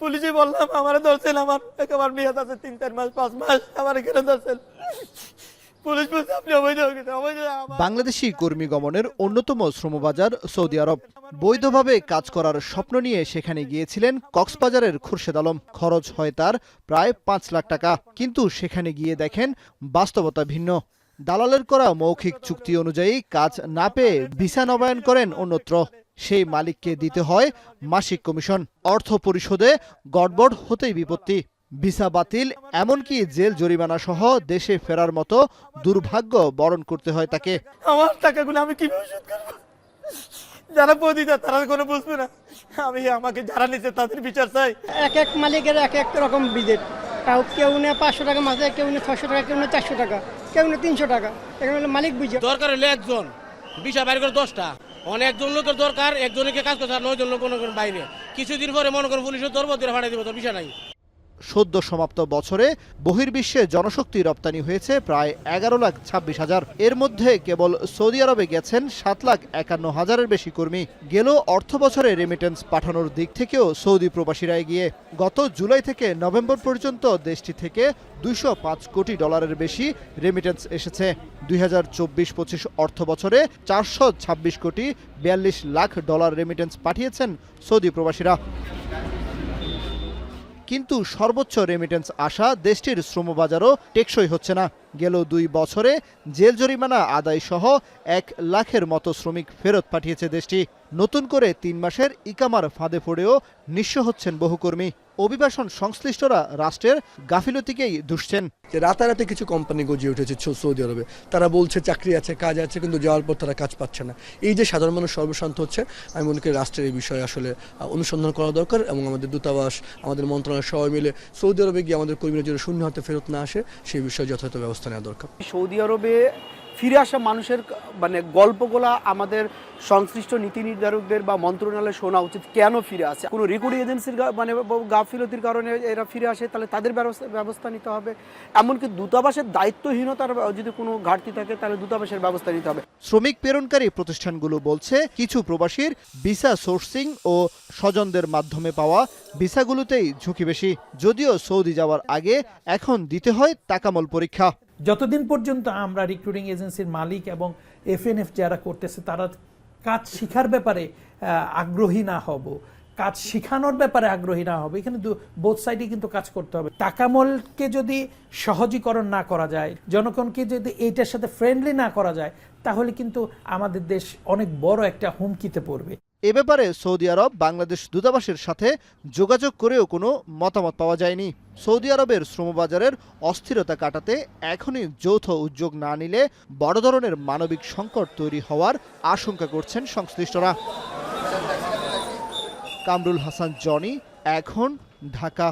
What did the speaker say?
পুলিশে বললাম আমার ধরছেন, আমার মেয়াদ আছে 3-4 মাস 5 মাস, আমার এখানে ধরছেন। পুলিশ বলছে আপনি অবৈধ হয়ে গেছেন। বাংলাদেশি কর্মী গমনের অন্যতম শ্রমবাজার সৌদি আরব। বৈধভাবে কাজ করার স্বপ্ন নিয়ে সেখানে গিয়েছিলেন কক্সবাজারের খুরশেদ আলম। খরচ হয় তার প্রায় 5 লাখ টাকা, কিন্তু সেখানে গিয়ে দেখেন বাস্তবতা ভিন্ন। দালালের করা মৌখিক চুক্তি অনুযায়ী কাজ না পেয়ে ভিসা নবায়ন করেন অন্যত্র। সেই মালিককে দিতে হয় মাসিক কমিশন। অর্থ পরিশোধে গড়বড় হতেই বিপত্তি। ভিসা বাতিল, এমনকি জেল জরিমানা সহ দেশে ফেরার মতো দুর্ভাগ্য বরণ করতে হয় তাকে। আমার টাকাগুলো আমি কিভাবে শোধ করবো? যারা পতিতা তারা কোনো বুঝবে না। আমাকে যারা নিচ্ছে তাদের বিচার চাই। এক এক মালিকের এক এক রকম বিজেট। কেউ নেয় 500 টাকা মাসে, কেউ নেয় 600 টাকা, কেউ নেয় 400 টাকা, কেউ নেয় 300 টাকা। এখানে হলো মালিক বুঝে। দরকার হলে একজন, ভিসা বাইর করে 10টা। অনেকজন লোকের দরকার, একজনকে কাজ করতে আর 9 জন লোক বাইরে। কিছুদিন পরে মনে করেন পুলিশের দরবার দিয়ে ফাটাই দিব, তোর ভিসা নাই। সদ্য সমাপ্ত বছরে বহির্বিশ্বে জনশক্তি রপ্তানি হয়েছে প্রায় 11,26,000। এর মধ্যে কেবল সৌদি আরবে গেছেন 7,51,000-এর বেশি কর্মী। গেল অর্থ বছরে রেমিটেন্স পাঠানোর দিক থেকেও সৌদি প্রবাসীরা এগিয়ে। গত জুলাই থেকে নভেম্বর পর্যন্ত দেশটি থেকে $205 কোটি বেশি রেমিটেন্স এসেছে। 2024-25 অর্থ বছরে 426 কোটি 42 লাখ ডলার রেমিটেন্স পাঠিয়েছেন সৌদি প্রবাসীরা। কিন্তু সর্বোচ্চ রেমিটেন্স আসা দেশটির শ্রমবাজারও টেকসই হচ্ছে না। গেল 2 বছরে জেল জরিমানা আদায় সহ 1 লাখের মতো শ্রমিক ফেরত পাঠিয়েছে দেশটি। নতুন করে 3 মাসের ইকামার ফাঁদে পড়েও নিঃস্ব হচ্ছেন বহু কর্মী। অভিবাসন সংশ্লিষ্টরা রাষ্ট্রের গাফিলতিকেই দুষছেন। রাতারাতি কিছু কোম্পানি গজিয়ে উঠেছে সৌদি আরবে। তারা বলছে চাকরি আছে, কাজ আছে, কিন্তু যাওয়ার পর তারা কাজ পাচ্ছে না। এই যে সাধারণ মানুষ সর্বশান্ত হচ্ছে, আমি মনে করি রাষ্ট্রের এই বিষয়ে আসলে অনুসন্ধান করা দরকার, এবং আমাদের দূতাবাস, আমাদের মন্ত্রণালয় সবাই মিলে সৌদি আরবে গিয়ে আমাদের কর্মীরা যেন শূন্য হাতে ফেরত না আসে সেই বিষয়ে যথাযথ ব্যবস্থা নেওয়া দরকার। সৌদি আরবে ফিরে আসা মানুষের গল্পগুলা আমাদের সংশ্লিষ্ট নীতি নির্ধারকদের বা মন্ত্রণালয়ে শোনা উচিত। কেন ফিরে আসে? কোনো রিক্রুটিং এজেন্সির গাফিলতির কারণে এরা ফিরে আসে, তাহলে তাদের ব্যবস্থা নিতে হবে। এমনকি দূতাবাসের দায়িত্বহীনতার যদি কোনো ঘাটতি থাকে তাহলে দূতাবাসের ব্যবস্থা নিতে হবে। শ্রমিক প্রেরণকারী প্রতিষ্ঠানগুলো বলছে কিছু প্রবাসীর ভিসা সোর্সিং ও স্বজনদের মাধ্যমে পাওয়া ভিসাগুলোতেই ঝুঁকি বেশি। যদিও সৌদি যাওয়ার আগে এখন দিতে হয় তাকামল পরীক্ষা। যতদিন পর্যন্ত আমরা রিক্রুটিং এজেন্সির মালিক এবং এফএনএফ যারা করতেছে তারা কাজ শিখার ব্যাপারে আগ্রহী না হব, কাজ শিখানোর ব্যাপারে আগ্রহী না হবে, এখানে বোথ সাইডে কিন্তু কাজ করতে হবে। তাকামলকে যদি সহজীকরণ না করা যায়, জনগণকে যদি এইটার সাথে ফ্রেন্ডলি না করা যায়, তাহলে কিন্তু আমাদের দেশ অনেক বড় একটা হুমকিতে পড়বে। এ ব্যাপারে সৌদি আরব বাংলাদেশ দূতাবাসের সাথে যোগাযোগ করেও কোনো মতামত পাওয়া যায়নি। সৌদি আরবের শ্রমবাজারের অস্থিরতা কাটাতে এখনই যৌথ উদ্যোগ না নিলে বড় ধরনের মানবিক সংকট তৈরি হওয়ার আশঙ্কা করছেন সংশ্লিষ্টরা। কামরুল হাসান জনি, এখন, ঢাকা।